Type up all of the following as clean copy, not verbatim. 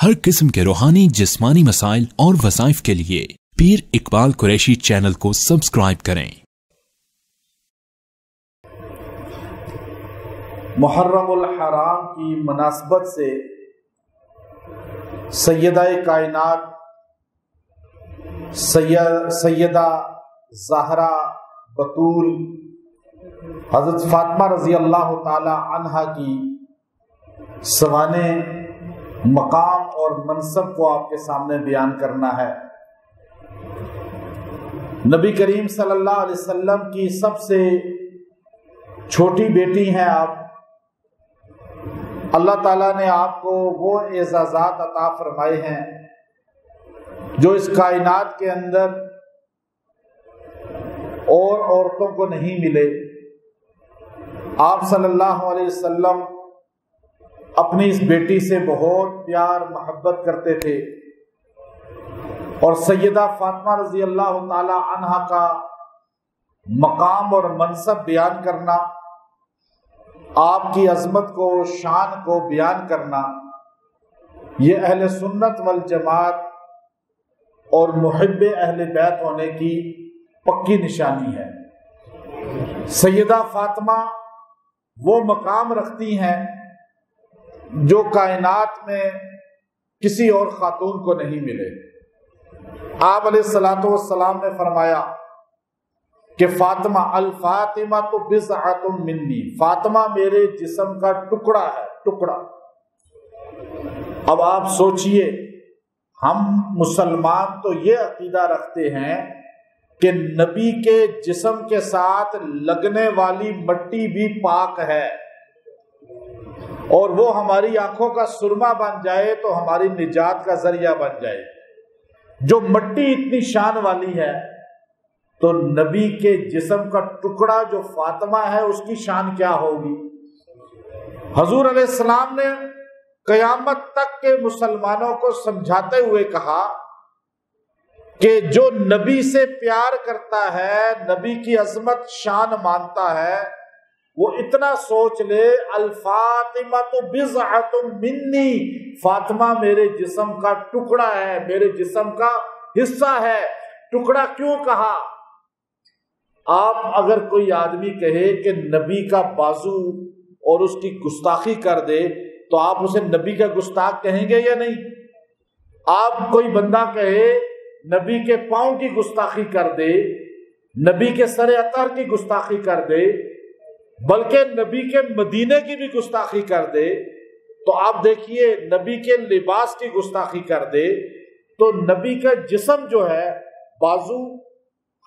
ہر قسم کے روحانی جسمانی مسائل اور وظائف کے لیے پیر اقبال قریشی چینل کو سبسکرائب کریں۔ محرم الحرام کی مناسبت سے سیدہ کائنات سیدہ زہرا بطول حضرت فاطمہ رضی اللہ تعالی عنہا کی سوانح مقام اور منصب کو آپ کے سامنے بیان کرنا ہے۔ نبی کریم صلی اللہ علیہ وسلم کی سب سے چھوٹی بیٹی ہیں آپ۔ اللہ تعالیٰ نے آپ کو وہ اعزازات عطا فرمائے ہیں جو اس کائنات کے اندر اور عورتوں کو نہیں ملے۔ آپ صلی اللہ علیہ وسلم اپنی اس بیٹی سے بہت پیار محبت کرتے تھے، اور سیدہ فاطمہ رضی اللہ تعالی عنہا کا مقام اور منصب بیان کرنا، آپ کی عظمت کو شان کو بیان کرنا، یہ اہل سنت والجماعت اور محب اہل بیت ہونے کی پکی نشانی ہے۔ سیدہ فاطمہ وہ مقام رکھتی ہیں جو کائنات میں کسی اور خاتون کو نہیں ملے۔ آپ علیہ الصلوۃ والسلام نے فرمایا کہ فاطمہ الفاطمہ تو بضعۃ منی، فاطمہ میرے جسم کا ٹکڑا ہے، ٹکڑا۔ اب آپ سوچئے، ہم مسلمان تو یہ عقیدہ رکھتے ہیں کہ نبی کے جسم کے ساتھ لگنے والی مٹی بھی پاک ہے، اور وہ ہماری آنکھوں کا سرما بن جائے تو ہماری نجات کا ذریعہ بن جائے۔ جو مٹی اتنی شان والی ہے، تو نبی کے جسم کا ٹکڑا جو فاطمہ ہے اس کی شان کیا ہوگی؟ حضور علیہ السلام نے قیامت تک کے مسلمانوں کو سمجھاتے ہوئے کہا کہ جو نبی سے پیار کرتا ہے، نبی کی عظمت شان مانتا ہے، وہ اتنا سوچ لے الفاطمہ تو بضعۃ منی، فاطمہ میرے جسم کا ٹکڑا ہے، میرے جسم کا حصہ ہے۔ ٹکڑا کیوں کہا؟ آپ اگر کوئی آدمی کہے کہ نبی کا بازو اور اس کی گستاخی کر دے تو آپ اسے نبی کا گستاخ کہیں گے یا نہیں؟ آپ کوئی بندہ کہے نبی کے پاؤں کی گستاخی کر دے، نبی کے سر عطر کی گستاخی کر دے، بلکہ نبی کے مدینے کی بھی گستاخی کر دے، تو آپ دیکھیے نبی کے لباس کی گستاخی کر دے، تو نبی کا جسم جو ہے، بازو،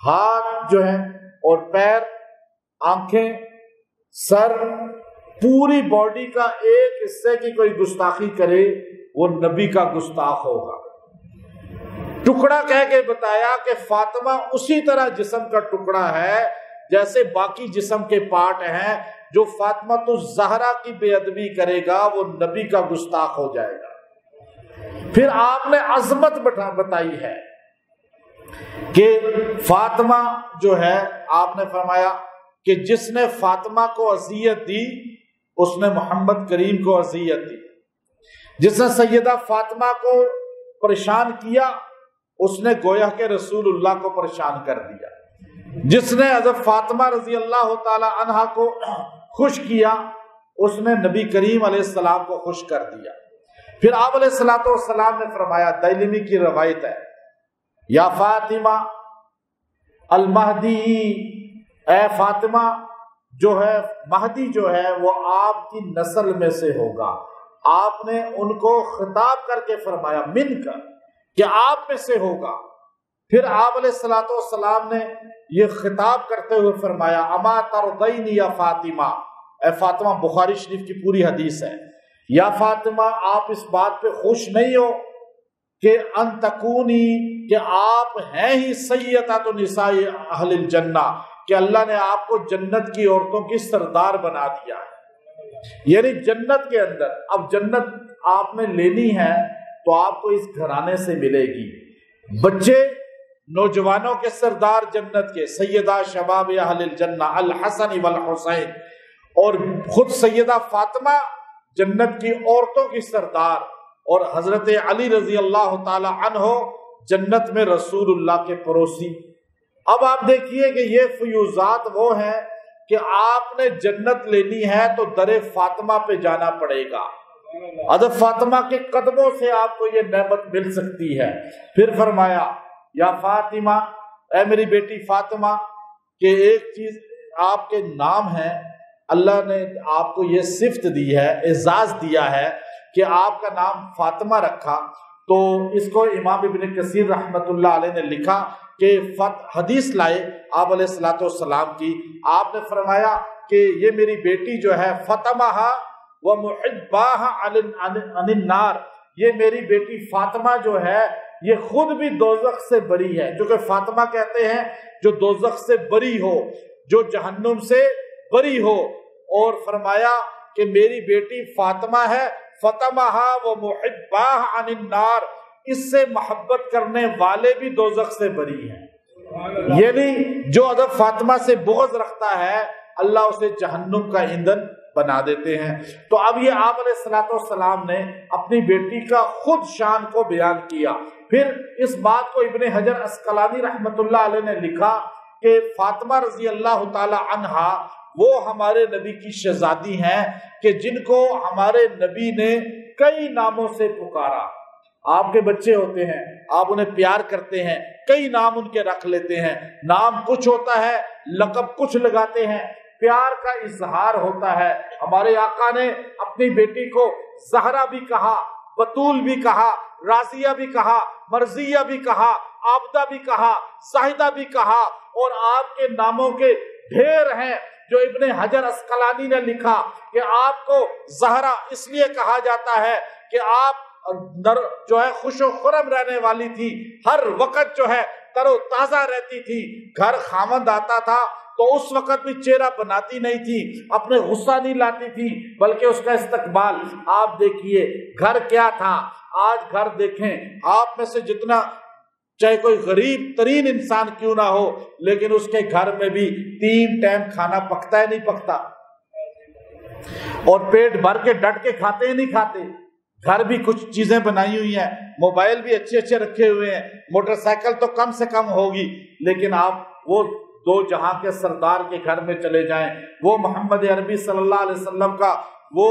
ہاتھ جو ہے اور پیر، آنکھیں، سر، پوری باڈی کا ایک حصے کی کوئی گستاخی کرے وہ نبی کا گستاخ ہوگا۔ ٹکڑا کہہ کے بتایا کہ فاطمہ اسی طرح جسم کا ٹکڑا ہے جیسے باقی جسم کے پارٹ ہیں۔ جو فاطمہ تو زہرا کی بے ادبی کرے گا وہ نبی کا گستاخ ہو جائے گا۔ پھر آپ نے عظمت بتائی ہے کہ فاطمہ جو ہے، آپ نے فرمایا کہ جس نے فاطمہ کو اذیت دی اس نے محمد کریم کو اذیت دی، جس نے سیدہ فاطمہ کو پریشان کیا اس نے گویا کہ رسول اللہ کو پریشان کر دیا، جس نے حضرت فاطمہ رضی اللہ تعالی عنہا کو خوش کیا اس نے نبی کریم علیہ السلام کو خوش کر دیا۔ پھر آپ علیہ الصلوۃ والسلام نے فرمایا، دارمی کی روایت ہے، یا فاطمہ المہدی، اے فاطمہ جو ہے مہدی جو ہے وہ آپ کی نسل میں سے ہوگا۔ آپ نے ان کو خطاب کر کے فرمایا من کر کہ آپ میں سے ہوگا۔ پھر آپ علیہ الصلوۃ والسلام نے یہ خطاب کرتے ہوئے فرمایا، اما ترضین یا فاطمہ، اے فاطمہ، بخاری شریف کی پوری حدیث ہے، یا فاطمہ آپ اس بات پہ خوش نہیں ہو کہ ان تکونی، کہ آپ ہیں ہی سیدۃ نساء اہل الجنہ، کہ اللہ نے آپ کو جنت کی عورتوں کی سردار بنا دیا ہے۔ یعنی جنت کے اندر، اب جنت آپ نے لینی ہے تو آپ کو اس گھرانے سے ملے گی۔ بچے نوجوانوں کے سردار جنت کے، سیدہ شباب اہل الجنہ الحسن والحسین، اور خود سیدہ فاطمہ جنت کی عورتوں کی سردار، اور حضرت علی رضی اللہ تعالی عنہ جنت میں رسول اللہ کے پڑوسی۔ اب آپ دیکھیے کہ یہ فیوزات وہ ہیں کہ آپ نے جنت لینی ہے تو در فاطمہ پہ جانا پڑے گا، حضرت فاطمہ کے قدموں سے آپ کو یہ نعمت مل سکتی ہے۔ پھر فرمایا یا فاطمہ، اے میری بیٹی فاطمہ، کہ ایک چیز آپ کے نام ہے، اللہ نے آپ کو یہ صفت دی ہے، اعزاز دیا ہے کہ آپ کا نام فاطمہ رکھا۔ تو اس کو امام ابن کثیر رحمت اللہ علیہ نے لکھا کہ حدیث لائے آپ علیہ الصلوۃ والسلام کی، آپ نے فرمایا کہ یہ میری بیٹی جو ہے فاطمہ و محباہ عن النار، یہ میری بیٹی فاطمہ جو ہے یہ خود بھی دوزخ سے بری ہے، جو کہ فاطمہ کہتے ہیں جو دوزخ سے بری ہو، جو جہنم سے بری ہو۔ اور فرمایا کہ میری بیٹی فاطمہ ہے، فاطمہ و محباہ عن النار، اس سے محبت کرنے والے بھی دوزخ سے بری ہیں، یعنی جو حضرت فاطمہ سے بغض رکھتا ہے اللہ اسے جہنم کا ایندھن بنا دیتے ہیں۔ تو اب یہ آپ علیہ الصلوۃ والسلام نے اپنی بیٹی کا خود شان کو بیان کیا۔ پھر اس بات کو ابن حجر عسقلانی رحمت اللہ علیہ نے لکھا کہ فاطمہ رضی اللہ تعالی عنہا وہ ہمارے نبی کی شہزادی ہیں کہ جن کو ہمارے نبی نے کئی ناموں سے پکارا۔ آپ کے بچے ہوتے ہیں، آپ انہیں پیار کرتے ہیں، کئی نام ان کے رکھ لیتے ہیں، نام کچھ ہوتا ہے، لقب کچھ لگاتے ہیں، پیار کا اظہار ہوتا ہے۔ ہمارے آقا نے اپنی بیٹی کو زہرا بھی کہا، بطول بھی کہا، راضیہ بھی کہا، مرضیہ بھی کہا، عابدہ بھی کہا، زاہدہ بھی کہا، اور آپ کے ناموں کے ڈھیر ہیں۔ جو ابن حجر عسقلانی نے لکھا کہ آپ کو زہرا اس لیے کہا جاتا ہے کہ آپ جو ہے خوش و خرم رہنے والی تھی، ہر وقت جو ہے تر و تازہ رہتی تھی، گھر خامند آتا تھا تو اس وقت بھی چہرہ بناتی نہیں تھی، اپنے غصہ نہیں لاتی تھی بلکہ اس کا استقبال۔ آپ دیکھیے گھر کیا تھا، آج گھر دیکھیں، آپ میں سے جتنا چاہے کوئی غریب ترین انسان کیوں نہ ہو لیکن اس کے گھر میں بھی 3 ٹائم کھانا پکتا ہے نہیں پکتا، اور پیٹ بھر کے ڈٹ کے کھاتے ہیں نہیں کھاتے۔ گھر بھی کچھ چیزیں بنائی ہوئی ہیں، موبائل بھی اچھے اچھے رکھے ہوئے ہیں، موٹر سائیکل تو کم سے کم ہوگی، لیکن آپ وہ دو جہاں کے سردار کے گھر میں چلے جائیں، وہ محمد عربی صلی اللہ علیہ وسلم کا وہ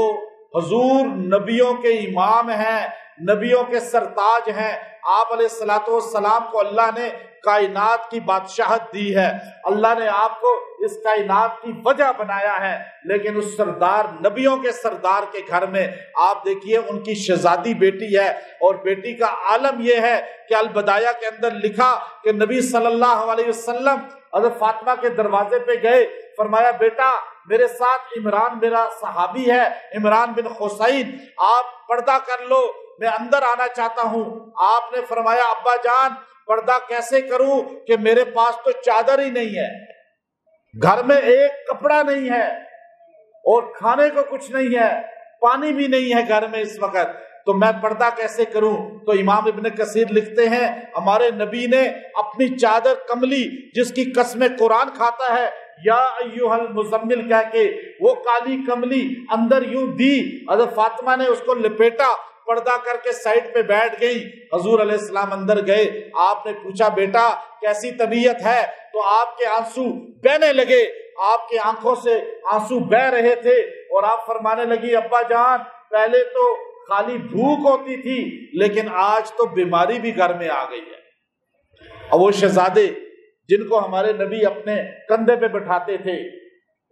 حضور نبیوں کے امام ہیں، نبیوں کے سرتاج ہیں۔ آپ علیہ الصلوۃ والسلام کو اللہ نے کائنات کی بادشاہت دی ہے، اللہ نے آپ کو اس کائنات کی وجہ بنایا ہے، لیکن اس سردار نبیوں کے سردار کے گھر میں آپ دیکھیے ان کی شہزادی بیٹی ہے، اور بیٹی کا عالم یہ ہے کہ البدایہ کے اندر لکھا کہ نبی صلی اللہ علیہ وسلم حضرت فاطمہ کے دروازے پہ گئے، فرمایا بیٹا میرے ساتھ عمران میرا صحابی ہے، عمران بن حسین، آپ پردہ کر لو، میں اندر آنا چاہتا ہوں۔ آپ نے فرمایا ابا جان پردہ کیسے کروں کہ میرے پاس تو چادر ہی نہیں ہے، گھر میں ایک کپڑا نہیں ہے، اور کھانے کو کچھ نہیں ہے، پانی بھی نہیں ہے گھر میں اس وقت، تو میں پردہ کیسے کروں؟ تو امام ابن کثیر لکھتے ہیں ہمارے نبی نے اپنی چادر کملی جس کی قسم قرآن کھاتا ہے یا ایھا المزمل کہہ کے وہ کالی کملی اندر یوں دی، حضرت فاطمہ نے اس کو لپیٹا، پردہ کر کے سائڈ پہ بیٹھ گئی۔ حضور علیہ السلام اندر گئے، آپ نے پوچھا بیٹا کیسی طبیعت ہے؟ تو آپ کے آنسو بہنے لگے، آپ کے آنکھوں سے آنسو بہ رہے تھے، اور آپ فرمانے لگی ابا جان پہلے تو خالی بھوک ہوتی تھی لیکن آج تو بیماری بھی گھر میں آ گئی ہے۔ اور وہ شہزادے جن کو ہمارے نبی اپنے کندھے پہ بٹھاتے تھے،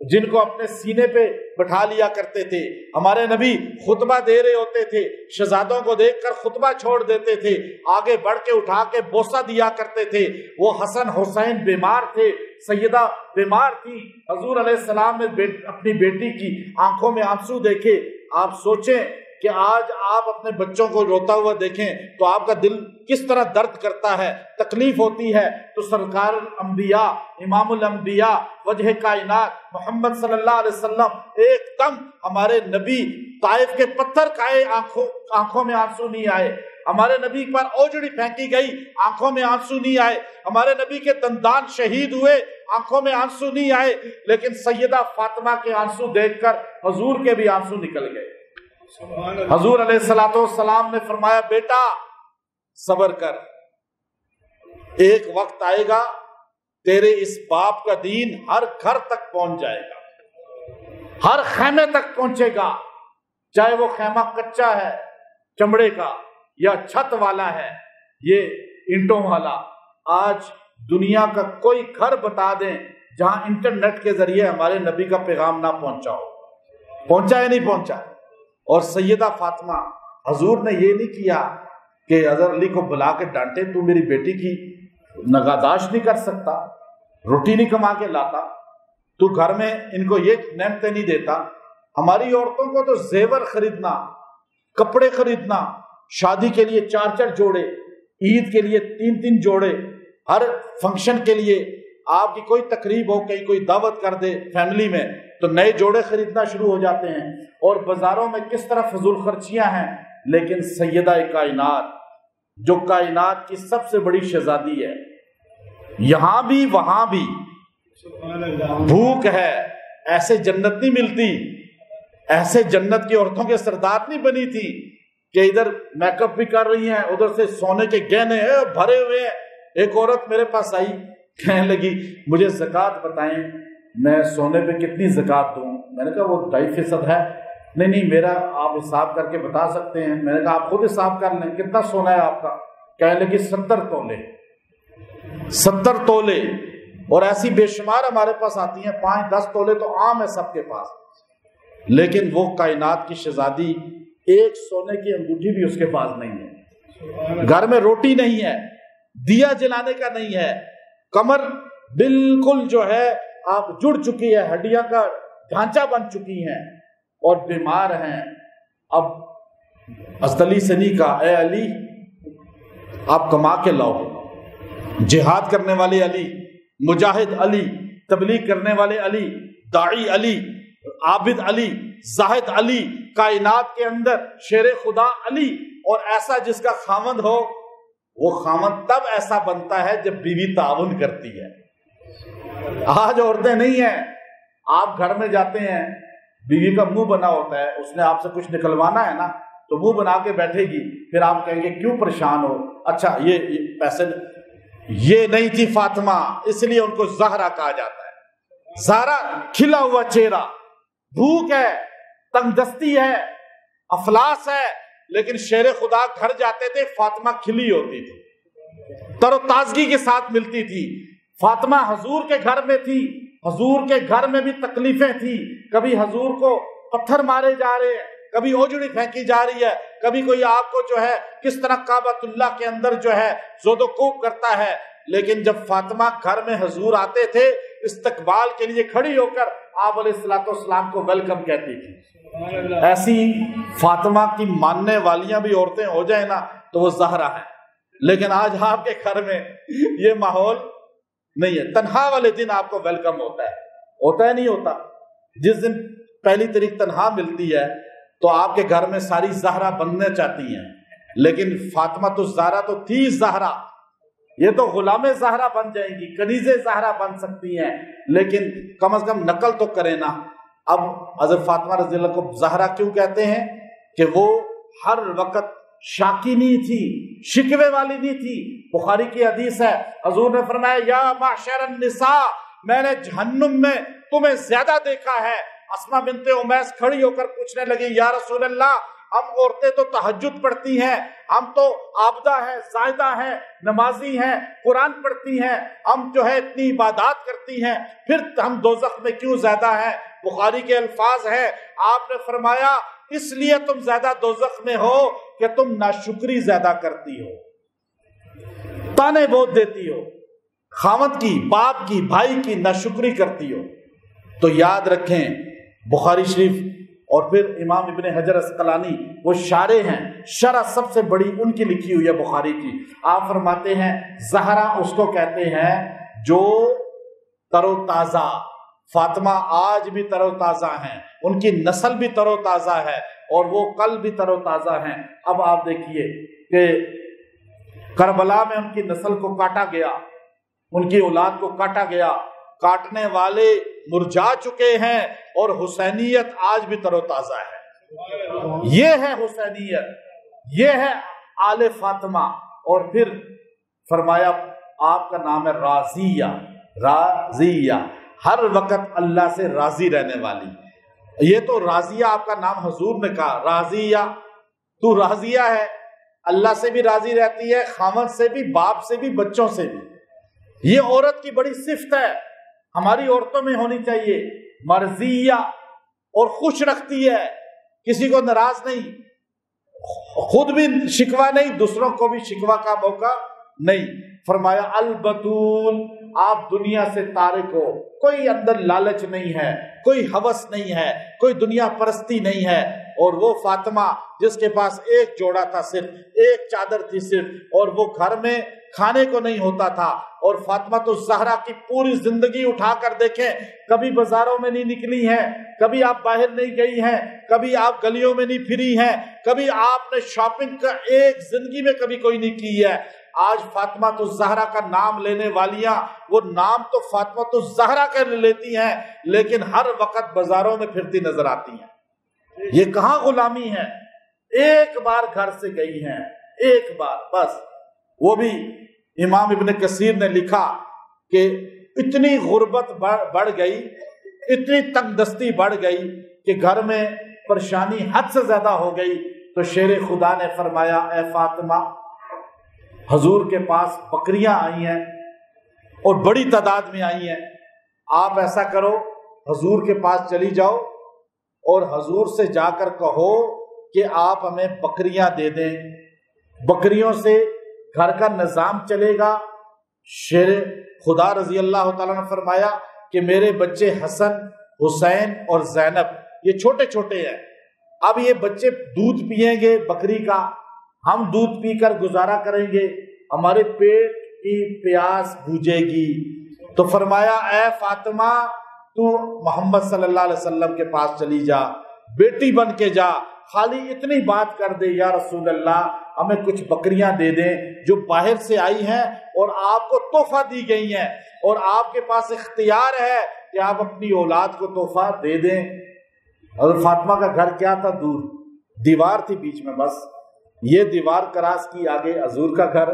جن کو اپنے سینے پہ بٹھا لیا کرتے تھے، ہمارے نبی خطبہ دے رہے ہوتے تھے، شہزادوں کو دیکھ کر خطبہ چھوڑ دیتے تھے، آگے بڑھ کے اٹھا کے بوسہ دیا کرتے تھے۔ وہ حسن حسین بیمار تھے، سیدہ بیمار تھی، حضور علیہ السلام نے اپنی بیٹی کی آنکھوں میں آنسو دیکھے۔ آپ سوچیں کہ آج آپ اپنے بچوں کو روتا ہوا دیکھیں تو آپ کا دل کس طرح درد کرتا ہے، تکلیف ہوتی ہے۔ تو سرکار الانبیاء، امام الانبیاء، وجہ کائنات محمد صلی اللہ علیہ وسلم ایک دم ہمارے نبی طائف کے پتھر کھائے، آنکھوں میں آنسو نہیں آئے۔ ہمارے نبی پر اوجڑی پھینکی گئی، آنکھوں میں آنسو نہیں آئے۔ ہمارے نبی کے دندان شہید ہوئے، آنکھوں میں آنسو نہیں آئے، لیکن سیدہ فاطمہ کے آنسو دیکھ کر حضور کے بھی آنسو نکل گئے۔ حضور علیہ الصلوۃ والسلام نے فرمایا بیٹا صبر کر، ایک وقت آئے گا تیرے اس باپ کا دین ہر گھر تک پہنچ جائے گا، ہر خیمے تک پہنچے گا، چاہے وہ خیمہ کچا ہے چمڑے کا یا چھت والا ہے یہ اینٹوں والا۔ آج دنیا کا کوئی گھر بتا دیں جہاں انٹرنیٹ کے ذریعے ہمارے نبی کا پیغام نہ پہنچا ہو، پہنچا یا نہیں پہنچا؟ اور سیدہ فاطمہ، حضور نے یہ نہیں کیا کہ حضرت علی کو بلا کے ڈانٹے تو میری بیٹی کی نگہداشت نہیں کر سکتا، روٹی نہیں کما کے لاتا، تو گھر میں ان کو یہ نعمتیں نہیں دیتا۔ ہماری عورتوں کو تو زیور خریدنا، کپڑے خریدنا، شادی کے لیے 4 جوڑے، عید کے لیے 3 جوڑے، ہر فنکشن کے لیے آپ کی کوئی تقریب ہو، کہیں کوئی دعوت کر دے فیملی میں تو نئے جوڑے خریدنا شروع ہو جاتے ہیں، اور بازاروں میں کس طرح فضول خرچیاں ہیں۔ لیکن سیدہ کائنات جو کائنات کی سب سے بڑی شہزادی ہے، یہاں بھی وہاں بھی بھوک ہے، ایسے جنت نہیں ملتی، ایسے جنت کی عورتوں کے سردار نہیں بنی تھی کہ ادھر میک اپ بھی کر رہی ہیں، ادھر سے سونے کے گہنے بھرے ہوئے ہیں۔ ایک عورت میرے پاس آئی، کہنے لگی مجھے زکوٰۃ بتائیں، میں سونے پہ کتنی زکوٰۃ دوں؟ میں نے کہا وہ 2.5% ہے۔ نہیں میرا آپ حساب کر کے بتا سکتے ہیں۔ میں نے کہا آپ خود حساب کر لیں، کتنا سونا ہے آپ کا؟ کہنے لگی 70 تولے۔ 70 تولے، اور ایسی بے شمار ہمارے پاس آتی ہیں، 5-10 تولے تو عام ہے سب کے پاس۔ لیکن وہ کائنات کی شہزادی ایک سونے کی انگوٹھی بھی اس کے پاس نہیں ہے، گھر میں روٹی نہیں ہے، دیا جلانے کا نہیں ہے، کمر بالکل جو ہے آپ جڑ چکی ہے، ہڈیاں کا ڈھانچہ بن چکی ہیں اور بیمار ہیں۔ اب حضرت علی سے نہیں کہا اے علی آپ کما کے لاؤ، جہاد کرنے والے علی، مجاہد علی، تبلیغ کرنے والے علی، داعی علی، عابد علی، زاہد علی، کائنات کے اندر شیر خدا علی، اور ایسا جس کا خاوند ہو، وہ خاوند تب ایسا بنتا ہے جب بیوی تعاون کرتی ہے۔ آج عورتیں نہیں ہیں، آپ گھر میں جاتے ہیں، بیوی کا منہ بنا ہوتا ہے، اس نے آپ سے کچھ نکلوانا ہے نا تو منہ بنا کے بیٹھے گی، پھر آپ کہیں گے کیوں پریشان ہو؟ اچھا یہ پیسے، یہ نہیں تھی فاطمہ، اس لیے ان کو زہرا کہا جاتا ہے۔ زہرا کھلا ہوا چہرہ، بھوک ہے، تنگ دستی ہے، افلاس ہے، لیکن شیر خدا گھر جاتے تھے فاطمہ کھلی ہوتی تھی، تر و تازگی کے ساتھ ملتی تھی۔ فاطمہ حضور کے گھر میں تھی، حضور کے گھر میں بھی تکلیفیں تھی، کبھی حضور کو پتھر مارے جا رہے ہیں، کبھی اوجڑی پھینکی جا رہی ہے، کبھی کوئی آپ کو جو ہے کس طرح کعبۃ اللہ کے اندر جو ہے زود و کوب کرتا ہے۔ لیکن جب فاطمہ گھر میں حضور آتے تھے، استقبال کے لیے کھڑی ہو کر آپ علیہ الصلوۃ والسلام کو ویلکم کہتی تھی۔ ایسی فاطمہ کی ماننے والیاں بھی عورتیں ہو جائیں نا تو وہ زہرا ہے۔ لیکن آج آپ کے گھر میں یہ ماحول نہیں ہے۔ تنہا والے دن آپ کو ویلکم ہوتا ہے نہیں ہوتا؟ جس دن پہلی تاریخ تنہا ملتی ہے تو آپ کے گھر میں ساری زہرا بننا چاہتی ہیں، لیکن فاطمہ تو زہرا تو تھی زہرا، یہ تو غلام زہرا بن جائیں گی، کنیز زہرا بن سکتی ہیں، لیکن کم از کم نقل تو کرے نا۔ اب حضرت فاطمہ رضی اللہ کو زہرا کیوں کہتے ہیں؟ کہ وہ ہر وقت شاکی نہیں تھی، شکوے والی نہیں تھی۔ بخاری کی حدیث ہے، حضور نے فرمایا یا معشر النساء، میں نے جہنم میں تمہیں زیادہ دیکھا ہے۔ اسماء بنت امیس کھڑی ہو کر پوچھنے لگی یا رسول اللہ، ہم عورتیں تو تہجد پڑھتی ہیں، ہم تو عابدہ ہیں، زاہدہ ہیں، نمازی ہیں، قرآن پڑھتی ہیں، ہم جو ہے اتنی عبادات کرتی ہیں، پھر ہم دوزخ میں کیوں زیادہ ہیں؟ بخاری کے الفاظ ہیں، آپ نے فرمایا اس لیے تم زیادہ دوزخ میں ہو کہ تم ناشکری زیادہ کرتی ہو، تانے بہت دیتی ہو، خاوند کی، باپ کی، بھائی کی ناشکری کرتی ہو۔ تو یاد رکھیں بخاری شریف، اور پھر امام ابن حجر اسقلانی وہ شارح ہیں، شرح سب سے بڑی ان کی لکھی ہوئی ہے بخاری کی۔ آپ فرماتے ہیں زہرا اس کو کہتے ہیں جو تر و تازہ، فاطمہ آج بھی تر و تازہ ہیں، ان کی نسل بھی تر و تازہ ہے اور وہ کل بھی تر و تازہ ہیں۔ اب آپ دیکھیے کہ کربلا میں ان کی نسل کو کاٹا گیا، ان کی اولاد کو کاٹا گیا، کاٹنے والے مرجھا چکے ہیں، اور حسینیت آج بھی تر و تازہ ہے۔ یہ ہے حسینیت، یہ ہے آل فاطمہ۔ اور پھر فرمایا آپ کا نام ہے راضیہ، راضیہ، ہر وقت اللہ سے راضی رہنے والی۔ یہ تو راضیہ آپ کا نام حضور نے کہا، راضیہ، تو راضیہ ہے، اللہ سے بھی راضی رہتی ہے، خاوند سے بھی، باپ سے بھی، بچوں سے بھی۔ یہ عورت کی بڑی صفت ہے، ہماری عورتوں میں ہونی چاہیے، مرضیہ، اور خوش رکھتی ہے، کسی کو ناراض نہیں، خود بھی شکوہ نہیں، دوسروں کو بھی شکوہ کا موقع نہیں۔ فرمایا البتول، آپ دنیا سے تارک ہو، کوئی اندر لالچ نہیں ہے، کوئی ہوس نہیں ہے، کوئی دنیا پرستی نہیں ہے۔ اور وہ فاطمہ جس کے پاس ایک جوڑا تھا، صرف ایک چادر تھی صرف، اور وہ گھر میں کھانے کو نہیں ہوتا تھا، اور فاطمہ تو زہرا کی پوری زندگی اٹھا کر دیکھیں، کبھی بازاروں میں نہیں نکلی ہیں، کبھی آپ باہر نہیں گئی ہیں، کبھی آپ گلیوں میں نہیں پھری ہیں، کبھی آپ نے شاپنگ کا ایک زندگی میں کبھی کوئی نہیں کی ہے۔ آج فاطمہ تو زہرا کا نام لینے والیاں، وہ نام تو فاطمہ تو زہرا کے لیتی ہیں، لیکن ہر وقت بازاروں میں پھرتی نظر آتی ہیں۔ یہ کہاں غلامی ہے؟ ایک بار گھر سے گئی ہیں، ایک بار بس، وہ بھی امام ابن کثیر نے لکھا کہ اتنی غربت بڑھ گئی، اتنی تنگ دستی بڑھ گئی کہ گھر میں پریشانی حد سے زیادہ ہو گئی، تو شیر خدا نے فرمایا اے فاطمہ، حضور کے پاس بکریاں آئی ہیں اور بڑی تعداد میں آئی ہیں، آپ ایسا کرو حضور کے پاس چلی جاؤ اور حضور سے جا کر کہو کہ آپ ہمیں بکریاں دے دیں، بکریوں سے گھر کا نظام چلے گا۔ شیر خدا رضی اللہ تعالیٰ نے فرمایا کہ میرے بچے حسن، حسین اور زینب یہ چھوٹے چھوٹے ہیں، اب یہ بچے دودھ پیئیں گے بکری کا، ہم دودھ پی کر گزارا کریں گے، ہمارے پیٹ کی پیاس بجھے گی۔ تو فرمایا اے فاطمہ، تو محمد صلی اللہ علیہ وسلم کے پاس چلی جا، بیٹی بن کے جا، خالی اتنی بات کر دے یا رسول اللہ ہمیں کچھ بکریاں دے دیں جو باہر سے آئی ہیں اور آپ کو تحفہ دی گئی ہیں، اور آپ کے پاس اختیار ہے کہ آپ اپنی اولاد کو تحفہ دے دیں۔ حضرت فاطمہ کا گھر کیا تھا؟ دور، دیوار تھی بیچ میں، بس یہ دیوار کراس کی، آگے حضور کا گھر۔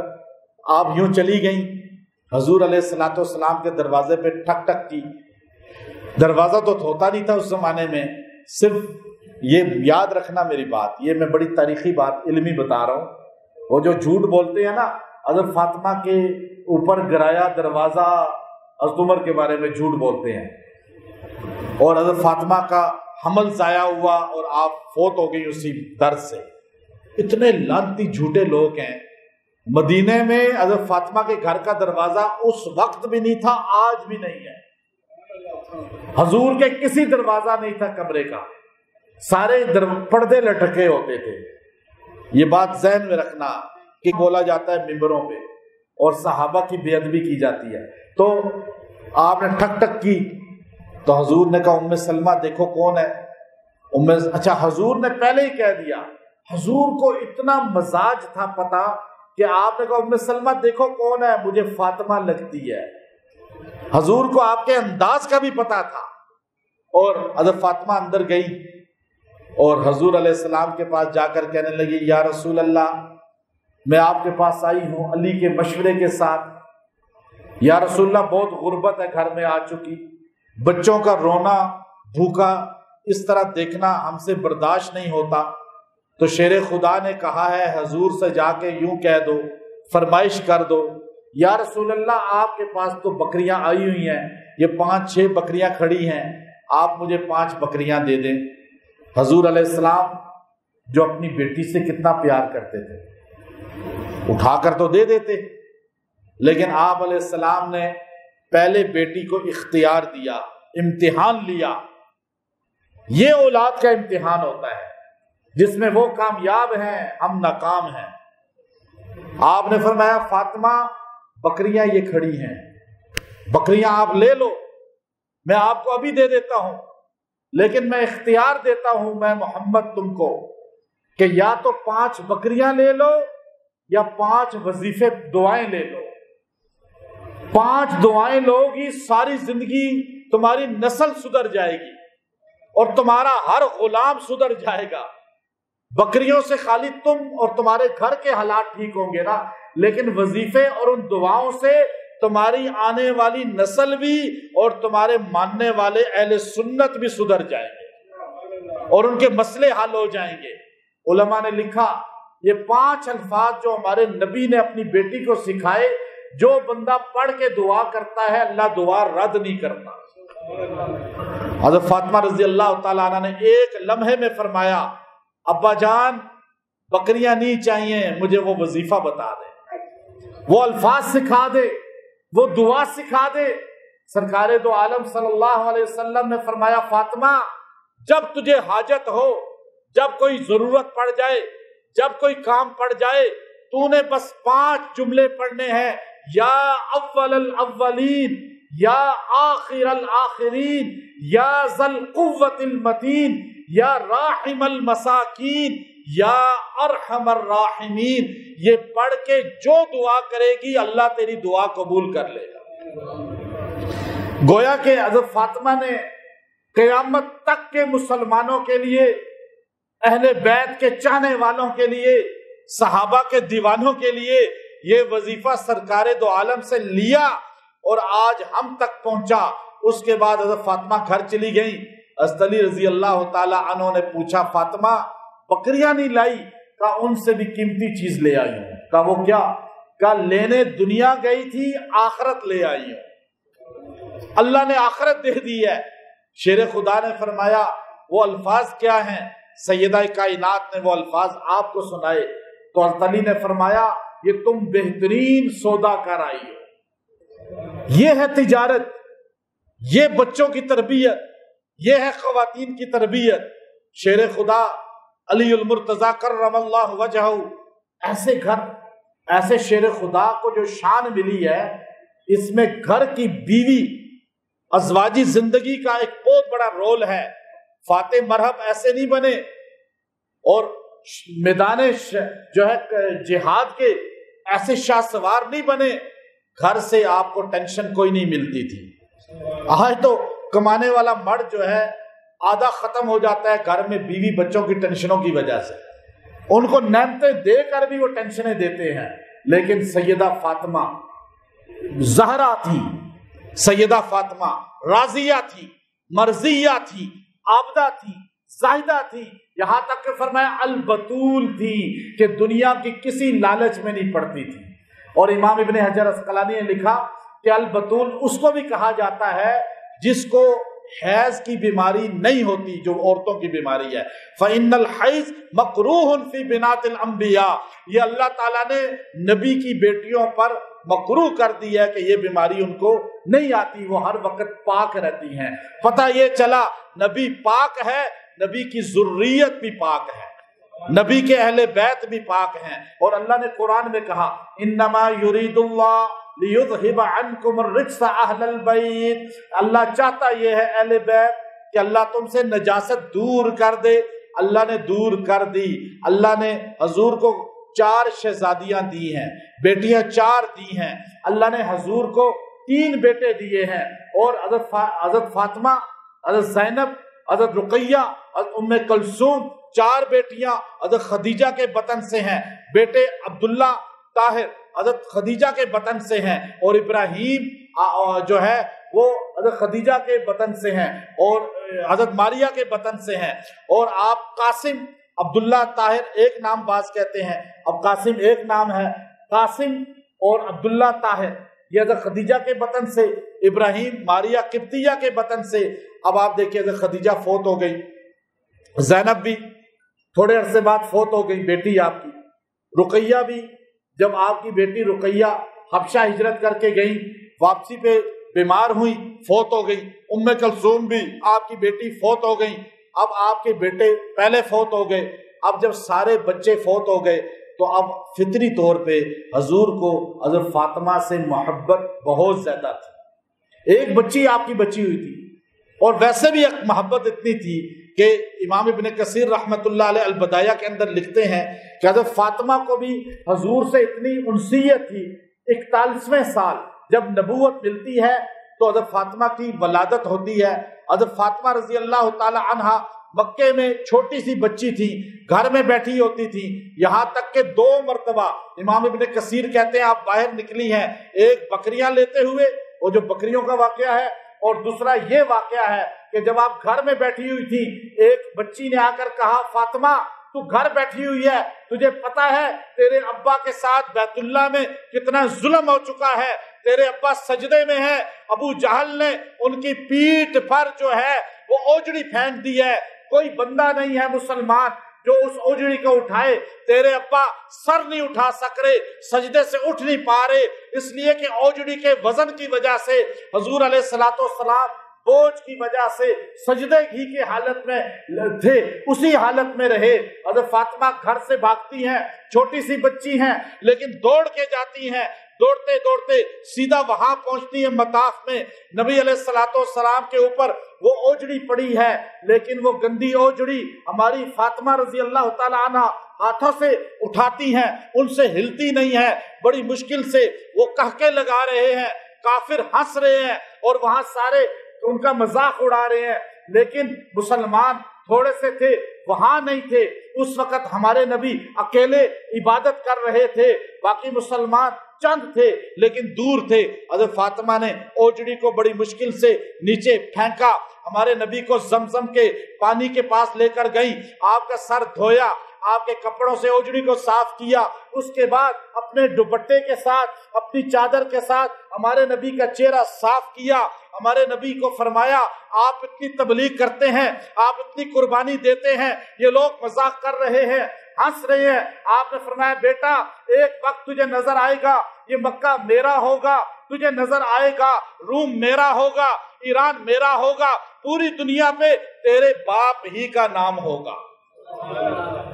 آپ یوں چلی گئیں، حضور علیہ الصلوۃ والسلام کے دروازے پہ ٹھک ٹھک کی، دروازہ تو ہوتا نہیں تھا اس زمانے میں، صرف یہ یاد رکھنا میری بات، یہ میں بڑی تاریخی بات علمی بتا رہا ہوں، وہ جو جھوٹ بولتے ہیں نا حضرت فاطمہ کے اوپر گرایا دروازہ، حضرت عمر کے بارے میں جھوٹ بولتے ہیں، اور حضرت فاطمہ کا حمل ضائع ہوا اور آپ فوت ہو گئی اسی درد سے۔ اتنے لعنتی جھوٹے لوگ ہیں۔ مدینے میں حضرت فاطمہ کے گھر کا دروازہ اس وقت بھی نہیں تھا، آج بھی نہیں ہے۔ حضور کے کسی دروازہ نہیں تھا کمرے کا، سارے پردے لٹکے ہوتے تھے۔ یہ بات ذہن میں رکھنا کہ بولا جاتا ہے ممبروں پہ اور صحابہ کی بے ادبی کی جاتی ہے۔ تو آپ نے ٹھک ٹھک کی تو حضور نے کہا ام سلمہ دیکھو کون ہے۔ اچھا حضور نے پہلے ہی کہہ دیا، حضور کو اتنا مزاج تھا پتا کہ آپ نے کہا ام سلمہ دیکھو کون ہے، مجھے فاطمہ لگتی ہے۔ حضور کو آپ کے انداز کا بھی پتا تھا، اور حضرت فاطمہ اندر گئی اور حضور علیہ السلام کے پاس جا کر کہنے لگی یا رسول اللہ میں آپ کے پاس آئی ہوں علی کے مشورے کے ساتھ، یا رسول اللہ بہت غربت ہے گھر میں آ چکی، بچوں کا رونا بھوکا اس طرح دیکھنا ہم سے برداشت نہیں ہوتا۔ تو شیر خدا نے کہا ہے حضور سے جا کے یوں کہہ دو، فرمائش کر دو، یا رسول اللہ آپ کے پاس تو بکریاں آئی ہوئی ہیں، یہ 5-6 بکریاں کھڑی ہیں، آپ مجھے 5 بکریاں دے دیں۔ حضور علیہ السلام جو اپنی بیٹی سے کتنا پیار کرتے تھے، اٹھا کر تو دے دیتے، لیکن آپ علیہ السلام نے پہلے بیٹی کو اختیار دیا، امتحان لیا۔ یہ اولاد کا امتحان ہوتا ہے جس میں وہ کامیاب ہیں، ہم ناکام ہیں۔ آپ نے فرمایا فاطمہ بکریاں یہ کھڑی ہیں، بکریاں آپ لے لو، میں آپ کو ابھی دے دیتا ہوں، لیکن میں اختیار دیتا ہوں میں محمد تم کو کہ یا تو 5 بکریاں لے لو یا 5 وظیفے دعائیں لے لو۔ 5 دعائیں لو گی ساری زندگی تمہاری نسل سدھر جائے گی، اور تمہارا ہر غلام سدھر جائے گا. بکریوں سے خالی تم اور تمہارے گھر کے حالات ٹھیک ہوں گے نا، لیکن وظیفے اور ان دعاؤں سے تمہاری آنے والی نسل بھی اور تمہارے ماننے والے اہل سنت بھی سدھر جائیں گے اور ان کے مسئلے حل ہو جائیں گے. علماء نے لکھا یہ 5 الفاظ جو ہمارے نبی نے اپنی بیٹی کو سکھائے، جو بندہ پڑھ کے دعا کرتا ہے اللہ دعا رد نہیں کرتا. حضرت فاطمہ رضی اللہ تعالیٰ عنہ نے ایک لمحے میں فرمایا ابا جان بکریاں نہیں چاہیے، مجھے وہ وظیفہ بتا دے، وہ الفاظ سکھا دے، وہ دعا سکھا دے. سرکار دو عالم صلی اللہ علیہ وسلم نے فرمایا فاطمہ جب تجھے حاجت ہو، جب کوئی ضرورت پڑ جائے، جب کوئی کام پڑ جائے، تو نے بس 5 جملے پڑھنے ہیں، یا اول الاولین، یا آخر الاخرین، یا ذل قوت المتین، یا راحم المساکین، یا ارحم الراحمین. یہ پڑھ کے جو دعا کرے گی اللہ تیری دعا قبول کر لے گا. گویا کہ حضرت فاطمہ نے قیامت تک کے مسلمانوں کے لیے، اہل بیت کے چاہنے والوں کے لیے، صحابہ کے دیوانوں کے لیے یہ وظیفہ سرکار دو عالم سے لیا اور آج ہم تک پہنچا. اس کے بعد حضرت فاطمہ گھر چلی گئی. حضرت علی رضی اللہ تعالی عنہ نے پوچھا فاطمہ بکریاں نہیں لائی؟ کہا ان سے بھی قیمتی چیز لے آئی ہوں. کہا وہ کیا؟ کہا لینے دنیا گئی تھی، آخرت لے آئی ہوں، اللہ نے آخرت دے دی ہے. شیر خدا نے فرمایا وہ الفاظ کیا ہیں؟ سیدہ کائنات نے وہ الفاظ آپ کو سنائے تو حضرت علی نے فرمایا یہ تم بہترین سودا کر آئی ہو. یہ ہے تجارت، یہ بچوں کی تربیت، یہ ہے خواتین کی تربیت. شیر خدا علی المرتضی کرم اللہ وجہہ، ایسے گھر، ایسے شیر خدا کو جو شان ملی ہے، اس میں گھر کی بیوی ازواجی زندگی کا ایک بہت بڑا رول ہے. فاتح مرحب ایسے نہیں بنے اور میدان جو ہے جہاد کے ایسے شاہ سوار نہیں بنے. گھر سے آپ کو ٹینشن کوئی نہیں ملتی تھی. آج تو کمانے والا مرد جو ہے آدھا ختم ہو جاتا ہے گھر میں بیوی بچوں کی ٹینشنوں کی وجہ سے. ان کو نعمتیں دے کر بھی وہ ٹینشنیں دیتے ہیں. لیکن سیدہ فاطمہ زہرا تھی، سیدہ فاطمہ راضیہ تھی، مرضیہ تھی، عابدہ تھی، زاہدہ تھی، یہاں تک کہ فرمایا البتول تھی کہ دنیا کی کسی لالچ میں نہیں پڑتی تھی. اور امام ابن حجر عسقلانی نے لکھا کہ البتول اس کو بھی کہا جاتا ہے جس کو حیض کی بیماری نہیں ہوتی، جو عورتوں کی بیماری ہے. فَإِنَّ الْحَيْض مَكْرُوهٌ فِي بِنَاتِ الْأَنْبِيَاءِ، یہ اللہ تعالیٰ نے نبی کی بیٹیوں پر مکروہ کر دی ہے کہ یہ بیماری ان کو نہیں آتی، وہ ہر وقت پاک رہتی ہیں. پتہ یہ چلا نبی پاک ہے، نبی کی ذریت بھی پاک ہے، نبی کے اہل بیت بھی پاک ہیں. اور اللہ نے قرآن میں کہا انما یرید اللہ لیذہب عنکم الرجس اہل البیت، اللہ چاہتا یہ ہے اہل بیت کہ اللہ تم سے نجاست دور کر دے. اللہ نے دور کر دی. اللہ نے حضور کو 4 شہزادیاں دی ہیں، بیٹیاں 4 دی ہیں. اللہ نے حضور کو 3 بیٹے دیے ہیں، اور حضرت فاطمہ، حضرت زینب، حضرت رقیہ، حضرت ام کلثوم 4 بیٹیاں حضرت خدیجہ کے بطن سے ہیں. بیٹے عبداللہ طاہر حضرت خدیجہ کے بطن سے ہیں، اور ابراہیم جو ہے وہ حضرت خدیجہ کے بطن سے ہیں، اور حضرت ماریہ کے بطن سے ہیں. اور آپ قاسم عبداللہ طاہر ایک نام باز کہتے ہیں، اب قاسم ایک نام ہے. قاسم اور عبداللہ طاہر یہ حضرت خدیجہ کے بطن سے، ابراہیم ماریہ قبطیہ کے بطن سے. اب آپ دیکھیں حضرت خدیجہ فوت ہو گئی، زینب بھی تھوڑے عرصے بعد فوت ہو گئی بیٹی آپ کی، رقیہ بھی جب آپ کی بیٹی رقیہ حبشہ ہجرت کر کے گئی، واپسی پہ بیمار ہوئی، فوت ہو گئی. ام کلثوم بھی آپ کی بیٹی فوت ہو گئی. اب آپ کے بیٹے پہلے فوت ہو گئے. اب جب سارے بچے فوت ہو گئے تو اب فطری طور پہ حضور کو حضرت فاطمہ سے محبت بہت زیادہ تھی. ایک بچی آپ کی بچی ہوئی تھی، اور ویسے بھی ایک محبت اتنی تھی کہ امام ابن کثیر رحمت اللہ علیہ البدایہ کے اندر لکھتے ہیں کہ حضرت فاطمہ کو بھی حضور سے اتنی انسیت تھی. 41ویں سال جب نبوت ملتی ہے تو حضرت فاطمہ کی ولادت ہوتی ہے۔ حضرت فاطمہ رضی اللہ تعالی عنہا مکے میں چھوٹی سی بچی تھی، گھر میں بیٹھی ہوتی تھی، یہاں تک کہ 2 مرتبہ امام ابن کثیر کہتے ہیں آپ باہر نکلی ہیں، ایک بکریاں لیتے ہوئے، وہ جو بکریوں کا واقعہ ہے، اور دوسرا یہ واقعہ ہے کہ جب آپ گھر میں بیٹھی ہوئی تھی، ایک بچی نے آ کر کہا فاطمہ تو گھر بیٹھی ہوئی ہے، تجھے پتا ہے تیرے ابا کے ساتھ بیت اللہ میں کتنا ظلم ہو چکا ہے، تیرے ابا سجدے میں ہے، ابو جہل نے ان کی پیٹھ پر جو ہے وہ اوجڑی پھینک دی ہے، کوئی بندہ نہیں ہے مسلمان جو اس اوجڑی کو اٹھائے، تیرے ابا سر نہیں اٹھا سک رہے، سجدے سے اٹھ نہیں پا رہے، اس لیے کہ اوجڑی کے وزن کی وجہ سے حضور علیہ الصلوۃ والسلام بوجھ کی وجہ سے سجدے ہی کی حالت میں تھے، اسی حالت میں رہے۔ حضرت فاطمہ گھر سے بھاگتی ہیں، چھوٹی سی بچی ہیں لیکن دوڑ کے جاتی ہیں، دوڑتے دوڑتے سیدھا وہاں پہنچتی ہیں مطاف میں، نبی علیہ الصلوۃ والسلام کے اوپر وہ اوجڑی پڑی ہے، لیکن وہ گندی اوجڑی ہماری فاطمہ رضی اللہ تعالی عنہ ہاتھوں سے اٹھاتی ہیں، ان سے ہلتی نہیں ہے، بڑی مشکل سے وہ قہقہے لگا رہے ہیں، کافر ہنس رہے ہیں اور وہاں سارے ان کا مذاق اڑا رہے ہیں، لیکن مسلمان تھوڑے سے تھے، وہاں نہیں تھے۔ اس وقت ہمارے نبی اکیلے عبادت کر رہے تھے، باقی مسلمان چند تھے لیکن دور تھے۔ حضرت فاطمہ نے اوجڑی کو بڑی مشکل سے نیچے پھینکا، ہمارے نبی کو زمزم کے پانی کے پاس لے کر گئی، آپ کا سر دھویا، آپ کے کپڑوں سے اوجڑی کو صاف کیا، اس کے بعد اپنے دوپٹے کے ساتھ، اپنی چادر کے ساتھ ہمارے نبی کا چہرہ صاف کیا، ہمارے نبی کو فرمایا آپ اتنی تبلیغ کرتے ہیں، آپ اتنی قربانی دیتے ہیں، یہ لوگ مذاق کر رہے ہیں، ہنس رہے ہیں، آپ نے فرمایا بیٹا ایک وقت تجھے نظر آئے گا یہ مکہ میرا ہوگا، تجھے نظر آئے گا روم میرا ہوگا، ایران میرا ہوگا، پوری دنیا پہ تیرے باپ ہی کا نام ہوگا۔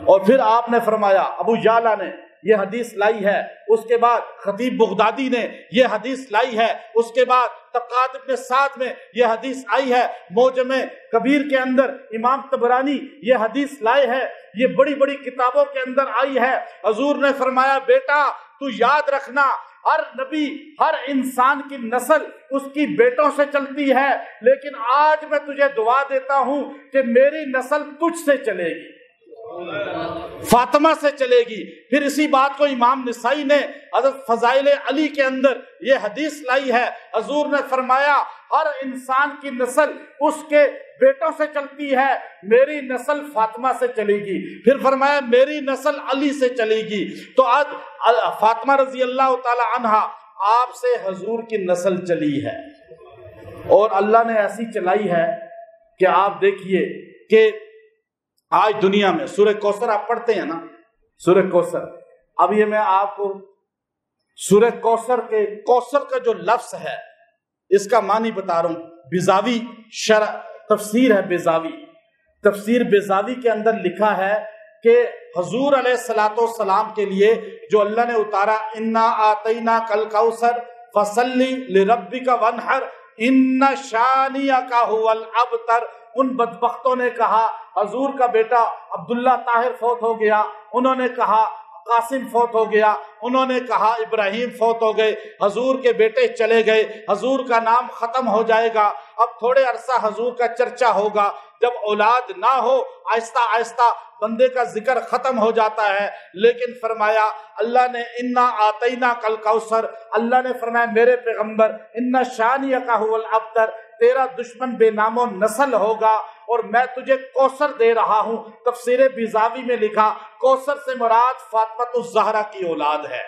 اور پھر آپ نے فرمایا، ابو یعلا نے یہ حدیث لائی ہے، اس کے بعد خطیب بغدادی نے یہ حدیث لائی ہے، اس کے بعد طبقات ابن سعد میں یہ حدیث آئی ہے، معجم کبیر کے اندر امام طبرانی یہ حدیث لائے ہیں، یہ بڑی بڑی کتابوں کے اندر آئی ہے۔ حضور نے فرمایا بیٹا تو یاد رکھنا ہر نبی، ہر انسان کی نسل اس کی بیٹوں سے چلتی ہے، لیکن آج میں تجھے دعا دیتا ہوں کہ میری نسل تجھ سے چلے گی، فاطمہ سے چلے گی۔ پھر اسی بات کو امام نسائی نے حضرت فضائل علی کے اندر یہ حدیث لائی ہے، حضور نے فرمایا ہر انسان کی نسل اس کے بیٹوں سے چلتی ہے، میری نسل فاطمہ سے چلے گی، پھر فرمایا میری نسل علی سے چلے گی۔ تو آج فاطمہ رضی اللہ تعالی عنہا آپ سے حضور کی نسل چلی ہے، اور اللہ نے ایسی چلائی ہے کہ آپ دیکھیے کہ آج دنیا میں سورہ کوثر آپ پڑھتے ہیں نا، سورہ کوثر، اب یہ میں آپ کو سورہ کوثر کے کوثر کا جو لفظ ہے اس کا معنی بتا رہا ہوں۔ بیضاوی شرح تفسیر ہے، بیضاوی تفسیر بیضاوی کے اندر لکھا ہے کہ حضور علیہ الصلوۃ والسلام کے لیے جو اللہ نے اتارا، انا آتیناک الکوثر فصلی لربک وانحر ان شانئک ھو الابتر۔ ان بدبختوں نے کہا حضور کا بیٹا عبداللہ طاہر فوت ہو گیا، انہوں نے کہا قاسم فوت ہو گیا، انہوں نے کہا ابراہیم فوت ہو گئے، حضور کے بیٹے چلے گئے، حضور کا نام ختم ہو جائے گا، اب تھوڑے عرصہ حضور کا چرچا ہوگا، جب اولاد نہ ہو آہستہ آہستہ بندے کا ذکر ختم ہو جاتا ہے۔ لیکن فرمایا اللہ نے انا آتیناک الکوثر، اللہ نے فرمایا میرے پیغمبر ان شانئک ھو الابتر، تیرا دشمن بے نام و نسل ہوگا اور میں تجھے کوثر دے رہا ہوں۔ تفسیر بیضاوی میں لکھا کوثر سے مراد فاطمہ الزہرا کی اولاد ہے،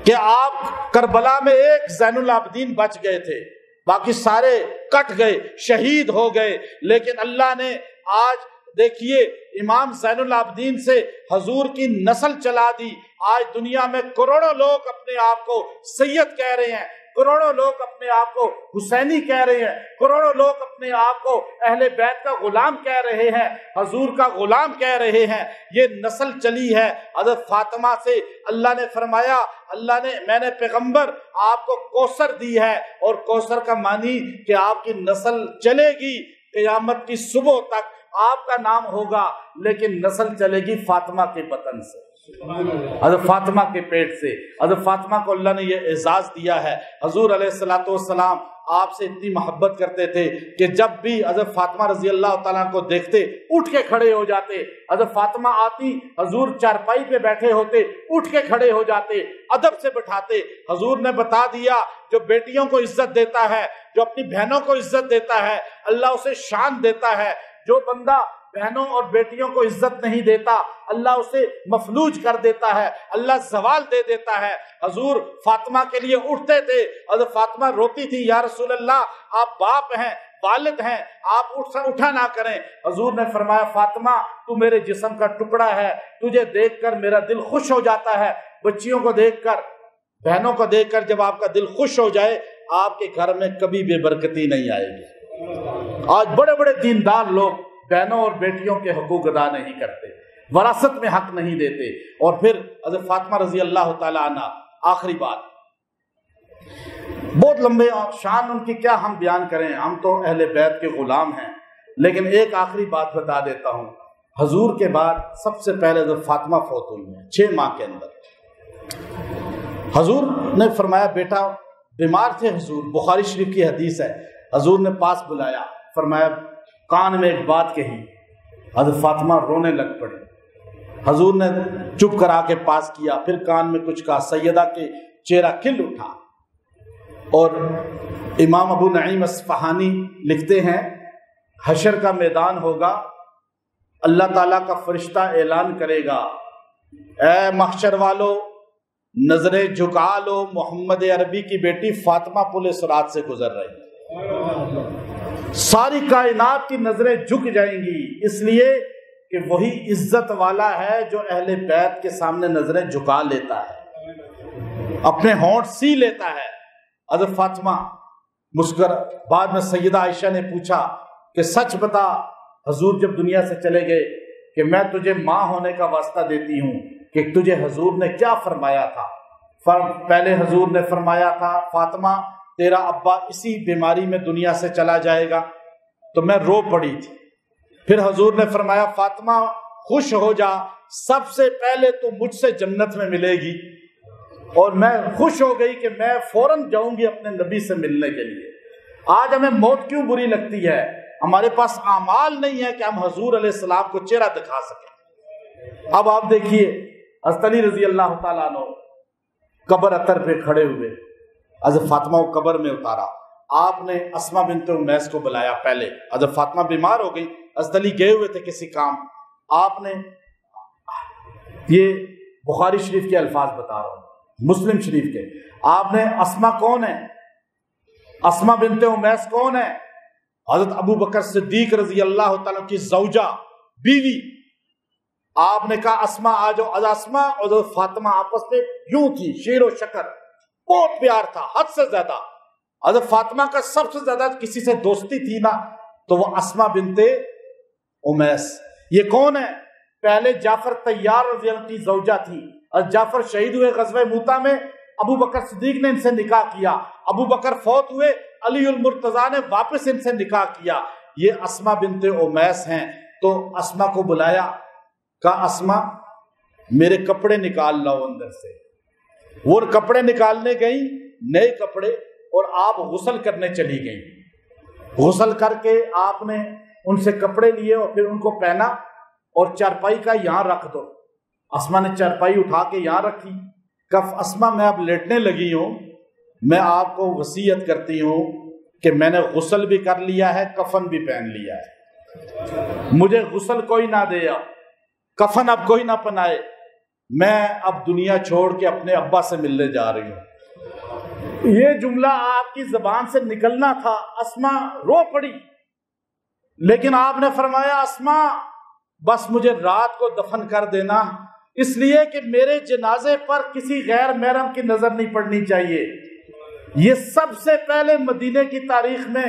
کہ آپ کربلا میں ایک زین العابدین بچ گئے تھے، باقی سارے کٹ گئے، شہید ہو گئے، لیکن اللہ نے آج دیکھیے امام زین العابدین سے حضور کی نسل چلا دی۔ آج دنیا میں کروڑوں لوگ اپنے آپ کو سید کہہ رہے ہیں، کروڑوں لوگ اپنے آپ کو حسینی کہہ رہے ہیں، کروڑوں لوگ اپنے آپ کو اہل بیت کا غلام کہہ رہے ہیں، حضور کا غلام کہہ رہے ہیں۔ یہ نسل چلی ہے حضرت فاطمہ سے۔ اللہ نے فرمایا میں نے پیغمبر آپ کو کوثر دی ہے، اور کوثر کا معنی کہ آپ کی نسل چلے گی قیامت کی صبح تک، آپ کا نام ہوگا لیکن نسل چلے گی فاطمہ کے بطن سے، حضرت فاطمہ کے پیٹ سے۔ حضرت فاطمہ کو اللہ نے یہ اعزاز دیا ہے۔ حضور علیہ الصلوۃ والسلام آپ سے اتنی محبت کرتے تھے کہ جب بھی حضرت فاطمہ رضی اللہ تعالیٰ کو دیکھتے اٹھ کے کھڑے ہو جاتے۔ حضرت فاطمہ آتی، حضور چارپائی پہ بیٹھے ہوتے، اٹھ کے کھڑے ہو جاتے، ادب سے بٹھاتے۔ حضور نے بتا دیا جو بیٹیوں کو عزت دیتا ہے، جو اپنی بہنوں کو عزت دیتا ہے، اللہ اسے شان دیتا ہے۔ جو بندہ بہنوں اور بیٹیوں کو عزت نہیں دیتا، اللہ اسے مفلوج کر دیتا ہے، اللہ زوال دے دیتا ہے۔ حضور فاطمہ کے لیے اٹھتے تھے، حضرت فاطمہ روتی تھی، یا رسول اللہ آپ باپ ہیں، والد ہیں، آپ اٹھا نہ کریں۔ حضور نے فرمایا فاطمہ تو میرے جسم کا ٹکڑا ہے، تجھے دیکھ کر میرا دل خوش ہو جاتا ہے۔ بچیوں کو دیکھ کر، بہنوں کو دیکھ کر جب آپ کا دل خوش ہو جائے، آپ کے گھر میں کبھی بے برکتی نہیں آئے گی۔ آج بڑے بڑے دیندار لوگ بہنوں اور بیٹیوں کے حقوق ادا نہیں کرتے، وراثت میں حق نہیں دیتے۔ اور پھر حضرت فاطمہ رضی اللہ تعالی عنہ، آخری بات، بہت لمبے شان ان کی کیا ہم بیان کریں، ہم تو اہل بیت کے غلام ہیں، لیکن ایک آخری بات بتا دیتا ہوں۔ حضور کے بعد سب سے پہلے حضرت فاطمہ فوت ہوئی ہیں 6 ماہ کے اندر۔ حضور نے فرمایا بیٹا بیمار تھے، حضور بخاری شریف کی حدیث ہے، حضور نے پاس بلایا، فرمایا کان میں ایک بات کہی، حضرت فاطمہ رونے لگ پڑی۔ حضور نے چپ کرا کے پاس کیا، پھر کان میں کچھ کہا، سیدہ کے چہرہ کھل اٹھا۔ اور امام ابو نعیم اصفہانی لکھتے ہیں حشر کا میدان ہوگا، اللہ تعالیٰ کا فرشتہ اعلان کرے گا، اے محشر والو نظریں جھکا لو، محمد عربی کی بیٹی فاطمہ پل صراط سے گزر رہی ہے۔ ساری کائنات کی نظریں جھک جائیں گی، اس لیے کہ وہی عزت والا ہے جو اہل بیت کے سامنے نظریں جھکا لیتا ہے، اپنے ہونٹ سی لیتا ہے۔ حضرت فاطمہ مسکر، بعد میں سیدہ عائشہ نے پوچھا کہ سچ بتا حضور جب دنیا سے چلے گئے کہ میں تجھے ماں ہونے کا واسطہ دیتی ہوں کہ تجھے حضور نے کیا فرمایا تھا؟ پہلے حضور نے فرمایا تھا فاطمہ تیرا ابا اسی بیماری میں دنیا سے چلا جائے گا، تو میں رو پڑی تھی۔ پھر حضور نے فرمایا فاطمہ خوش ہو جا، سب سے پہلے تو مجھ سے جنت میں ملے گی۔ اور میں خوش ہو گئی کہ میں فوراً جاؤں گی اپنے نبی سے ملنے کے لیے۔ آج ہمیں موت کیوں بری لگتی ہے؟ ہمارے پاس اعمال نہیں ہے کہ ہم حضور علیہ السلام کو چہرہ دکھا سکیں۔ اب آپ دیکھیے حضرت علی رضی اللہ تعالیٰ عنہ قبر اطہر پہ کھڑے ہوئے، حضرت فاطمہ کو قبر میں اتارا، آپ نے اسماء بنت امیس کو بلایا۔ پہلے حضرت فاطمہ بیمار ہو گئی، حضرت علی گئے ہوئے تھے کسی کام، آپ نے، یہ بخاری شریف کے الفاظ بتا رہا ہوں، مسلم شریف کے، آپ نے اسماء کون ہے، اسماء بنت امیس کون ہے؟ حضرت ابو بکر صدیق رضی اللہ تعالیٰ کی زوجہ، بیوی۔ آپ نے کہا اسماء آ جاؤ۔ اسماء اور حضرت فاطمہ آپس میں یوں تھی، شیر و شکر، بہت پیار تھا، حد سے زیادہ۔ حضرت فاطمہ کا سب سے زیادہ کسی سے دوستی تھی نا تو وہ اسماء بنت امیس۔ یہ کون ہے؟ پہلے جعفر طیار رضی اللہ کی زوجہ تھی، اور جعفر شہید ہوئے غزوہ موتا میں، ابو بکر صدیق نے ان سے نکاح کیا، ابو بکر فوت ہوئے، علی المرتضیٰ نے واپس ان سے نکاح کیا۔ یہ اسماء بنت امیس ہیں۔ تو اسماء کو بلایا، کہا اسماء میرے کپڑے نکال لاؤ اندر سے۔ وہ کپڑے نکالنے گئی، نئے کپڑے، اور آپ غسل کرنے چلی گئی۔ غسل کر کے آپ نے ان سے کپڑے لیے اور پھر ان کو پہنا، اور چارپائی کا یہاں رکھ دو۔ اسماء نے چارپائی اٹھا کے یہاں رکھی۔ کف اسماء میں اب لیٹنے لگی ہوں، میں آپ کو وصیت کرتی ہوں کہ میں نے غسل بھی کر لیا ہے، کفن بھی پہن لیا ہے، مجھے غسل کوئی نہ دے، اب کفن اب کوئی نہ پہنائے، میں اب دنیا چھوڑ کے اپنے ابا سے ملنے جا رہی ہوں۔ یہ جملہ آپ کی زبان سے نکلنا تھا، اسماء رو پڑی، لیکن آپ نے فرمایا اسماء بس مجھے رات کو دفن کر دینا، اس لیے کہ میرے جنازے پر کسی غیر محرم کی نظر نہیں پڑنی چاہیے۔ یہ سب سے پہلے مدینے کی تاریخ میں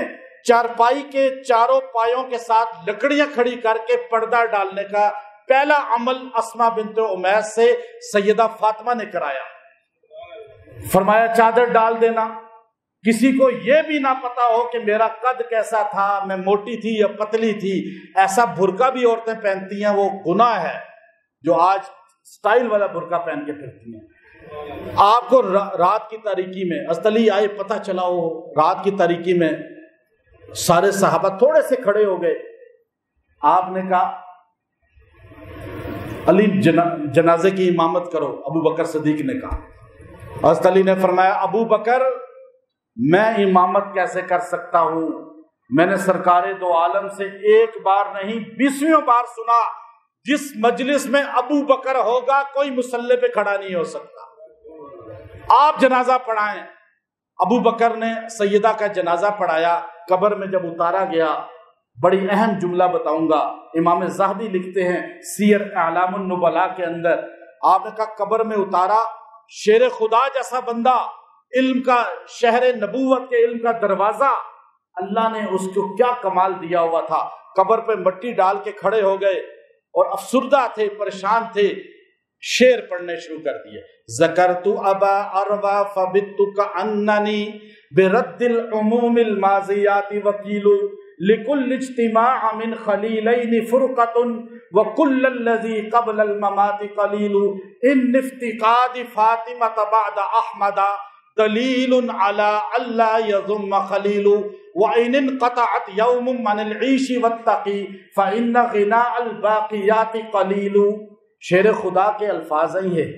چارپائی کے چاروں پایوں کے ساتھ لکڑیاں کھڑی کر کے پردہ ڈالنے کا پہلا عمل اسماء بنت امیس سے سیدہ فاطمہ نے کرایا۔ فرمایا چادر ڈال دینا، کسی کو یہ بھی نہ پتا ہو کہ میرا قد کیسا تھا، میں موٹی تھی یا پتلی تھی. ایسا برقع بھی عورتیں پہنتی ہیں، وہ گناہ ہے، جو آج سٹائل والا برقع پہن کے پھرتی ہیں. آپ کو رات کی تاریکی میں ازدلی آئے، پتہ چلا ہو رات کی تاریکی میں سارے صحابہ تھوڑے سے کھڑے ہو گئے. آپ نے کہا علی جنازے کی امامت کرو. ابو بکر صدیق نے کہا. حضرت علی نے فرمایا ابو بکر میں امامت کیسے کر سکتا ہوں؟ میں نے سرکار دو عالم سے ایک بار نہیں 20ویں بار سنا، جس مجلس میں ابو بکر ہوگا کوئی مصلی پہ کھڑا نہیں ہو سکتا. آپ جنازہ پڑھائیں. ابو بکر نے سیدہ کا جنازہ پڑھایا. قبر میں جب اتارا گیا، بڑی اہم جملہ بتاؤں گا، امام زاہدی لکھتے ہیں سیر اعلام النبلاء کے اندر، آپ نے کہا قبر میں اتارا، شیر خدا جیسا بندہ، علم کا شہر نبوت کے علم کا دروازہ، اللہ نے اس کو کیا کمال دیا ہوا تھا. قبر پہ مٹی ڈال کے کھڑے ہو گئے اور افسردہ تھے، پریشان تھے. شعر پڑھنے شروع کر دیے. ذکرت ابا اروا فبت کأننی برد العموم الماضیات وکیل لکل اجتماع من خلیلین فرقۃ وکل الذی قبل الممات قلیل ان افتقاد فاطمۃ بعد احمد دلیل علی الا یضم خلیل وان انقطعت یوم من العیش والتقی فان غناء الباقیات قلیل. شعر خدا کے الفاظ ہی ہیں،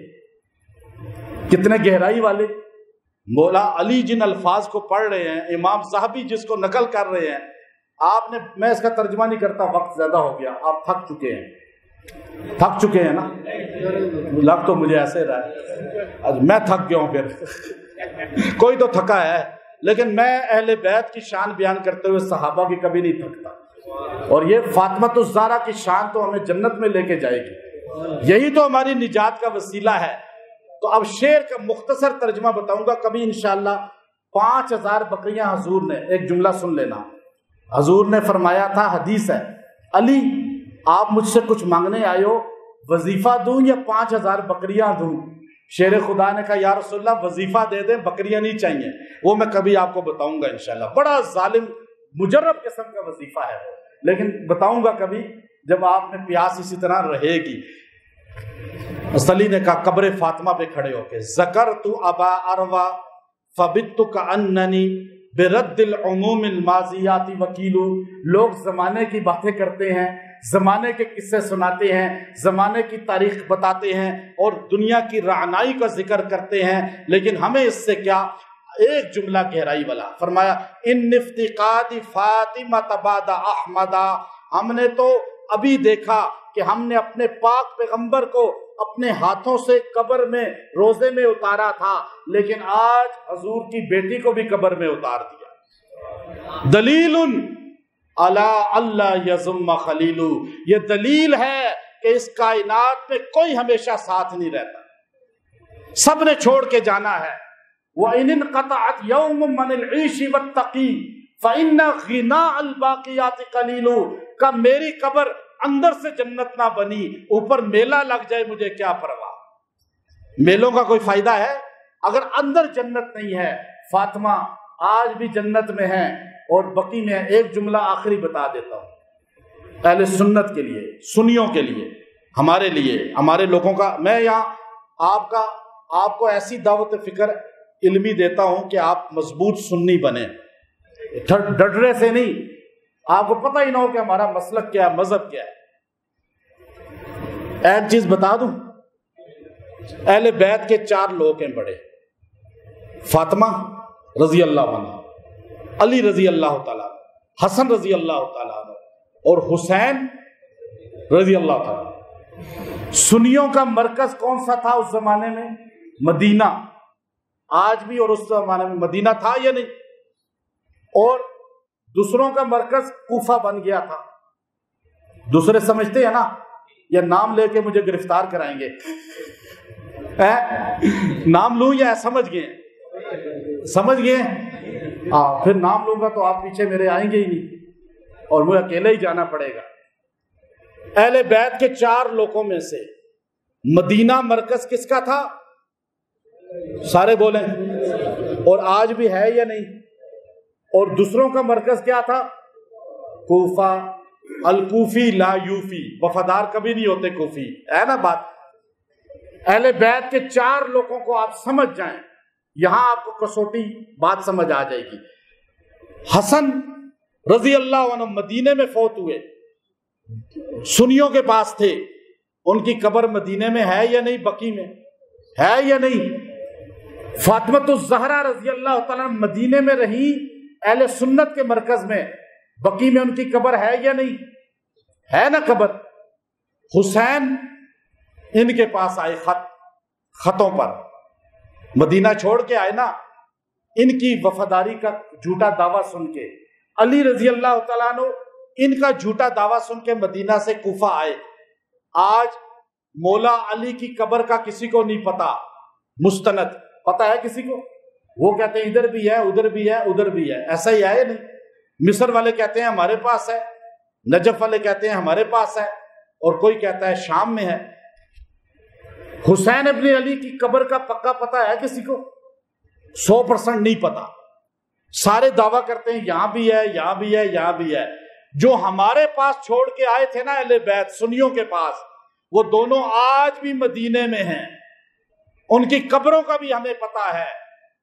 کتنے گہرائی والے. مولا علی جن الفاظ کو پڑھ رہے ہیں، امام صاحبی جس کو نقل کر رہے ہیں، آپ نے، میں اس کا ترجمہ نہیں کرتا، وقت زیادہ ہو گیا، آپ تھک چکے ہیں نا. لگ تو مجھے ایسے رہا ہے میں تھک گیا ہوں. پھر کوئی تو تھکا ہے، لیکن میں اہل بیت کی شان بیان کرتے ہوئے صحابہ کی کبھی نہیں تھکتا. اور یہ فاطمۃ الزہرا کی شان تو ہمیں جنت میں لے کے جائے گی، یہی تو ہماری نجات کا وسیلہ ہے. تو اب شعر کا مختصر ترجمہ بتاؤں گا کبھی انشاءاللہ. 5000 بکریاں حضور نے، ایک جملہ سن لینا، حضور نے فرمایا تھا، حدیث ہے، علی آپ مجھ سے کچھ مانگنے آئے ہو، وظیفہ دوں یا 5000 بکریاں دوں؟ شیر خدا نے کہا یا رسول اللہ وظیفہ دے دیں، بکریاں نہیں چاہیے. وہ میں کبھی آپ کو بتاؤں گا انشاءاللہ. بڑا ظالم مجرب قسم کا وظیفہ ہے وہ، لیکن بتاؤں گا کبھی جب آپ میں پیاس اسی طرح رہے گی. علی نے کہا قبر فاطمہ پہ کھڑے ہو کے ذکرت ابا اروا فبت کأننی برد العموم الماضیات وکیل. لوگ زمانے کی باتیں کرتے ہیں، زمانے کے قصے سناتے ہیں، زمانے کی تاریخ بتاتے ہیں اور دنیا کی رعنائی کا ذکر کرتے ہیں، لیکن ہمیں اس سے کیا. ایک جملہ گہرائی والا فرمایا ان افتقاد فاطمہ بعد احمد. ہم نے تو ابھی دیکھا کہ ہم نے اپنے پاک پیغمبر کو اپنے ہاتھوں سے قبر میں روزے میں اتارا تھا، لیکن آج حضور کی بیٹی کو بھی قبر میں اتار دیا. دلیل علی اللہ یضم خلیل. یہ دلیل ہے کہ اس کائنات میں کوئی ہمیشہ ساتھ نہیں رہتا، سب نے چھوڑ کے جانا ہے. وَإِنِ انْقَطَعَتْ يَوْمٌ مَنِ الْعِيشِ وَالتَّقِي فَإِنَّ غِنَاءَ الْبَاقِيَاتِ قَلِيلٌ. کہ میری قبر اندر سے جنت نہ بنی، اوپر میلہ لگ جائے مجھے کیا پرواہ. میلوں کا کوئی فائدہ ہے اگر اندر جنت نہیں ہے. فاطمہ آج بھی جنت میں ہے اور بقی میں ہے. ایک جملہ آخری بتا دیتا ہوں اہل سنت کے لیے، سنیوں کے لیے، ہمارے لیے، ہمارے لوگوں کا. میں یہاں آپ کو ایسی دعوت فکر علمی دیتا ہوں کہ آپ مضبوط سنی بنیں، ڈڈرے سے نہیں. آپ کو پتہ ہی نہ ہو کہ ہمارا مسلک کیا ہے، مذہب کیا ہے. ایک چیز بتا دوں، اہل بیت کے 4 لوگ ہیں بڑے، فاطمہ رضی اللہ عنہ، علی رضی اللہ تعالیٰ، حسن رضی اللہ تعالیٰ اور حسین رضی اللہ تعالیٰ. سنیوں کا مرکز کون سا تھا اس زمانے میں؟ مدینہ. آج بھی اور اس زمانے میں مدینہ تھا یا نہیں؟ اور دوسروں کا مرکز کوفہ بن گیا تھا. دوسرے سمجھتے ہیں نا، یا نام لے کے مجھے گرفتار کرائیں گے. نام لوں یا سمجھ گئے؟ سمجھ گئے؟ پھر نام لوں گا تو آپ پیچھے میرے آئیں گے ہی نہیں اور مجھے اکیلے ہی جانا پڑے گا. اہل بیت کے 4 لوگوں میں سے مدینہ مرکز کس کا تھا؟ سارے بولیں. اور آج بھی ہے یا نہیں؟ اور دوسروں کا مرکز کیا تھا؟ کوفہ. الکوفی لا یوفی، وفادار کبھی نہیں ہوتے کوفی، ہے نا بات. اہل بیت کے 4 لوگوں کو آپ سمجھ جائیں، یہاں آپ کو کسوٹی بات سمجھ آ جائے گی. حسن رضی اللہ عنہ مدینے میں فوت ہوئے، سنیوں کے پاس تھے. ان کی قبر مدینے میں ہے یا نہیں؟ بقی میں ہے یا نہیں؟ فاطمہ الزہرا رضی اللہ تعالیٰ مدینے میں رہی، اہل سنت کے مرکز میں، بقی میں ان کی قبر ہے یا نہیں؟ ہے نا قبر. حسین ان کے پاس آئے خطوں پر، مدینہ چھوڑ کے آئے نا، ان کی وفاداری کا جھوٹا دعویٰ سن کے. علی رضی اللہ تعالیٰ عنہ ان کا جھوٹا دعویٰ سن کے مدینہ سے کوفہ آئے. آج مولا علی کی قبر کا کسی کو نہیں پتا، مستند پتا ہے کسی کو؟ وہ کہتے ہیں ادھر بھی ہے، ادھر بھی ہے، ادھر بھی ہے. ایسا ہی ہے نہیں؟ مصر والے کہتے ہیں ہمارے پاس ہے، نجف والے کہتے ہیں ہمارے پاس ہے، اور کوئی کہتا ہے شام میں ہے. حسین ابن علی کی قبر کا پکا پتا ہے کسی کو؟ 100% نہیں پتا. سارے دعویٰ کرتے ہیں یہاں بھی ہے، یہاں بھی ہے، یہاں بھی ہے. جو ہمارے پاس چھوڑ کے آئے تھے نا اہل بیت سنیوں کے پاس، وہ دونوں آج بھی مدینے میں ہیں. ان کی قبروں کا بھی ہمیں پتا ہے،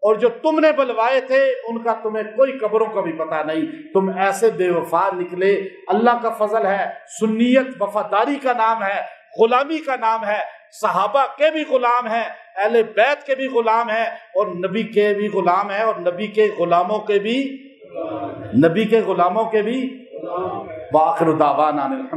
اور جو تم نے بلوائے تھے ان کا تمہیں کوئی قبروں کا بھی پتا نہیں. تم ایسے بے وفا نکلے. اللہ کا فضل ہے، سنیت وفاداری کا نام ہے، غلامی کا نام ہے. صحابہ کے بھی غلام ہیں، اہل بیت کے بھی غلام ہیں، اور نبی کے بھی غلام ہیں، اور نبی کے غلاموں کے بھی وآخر دعوانا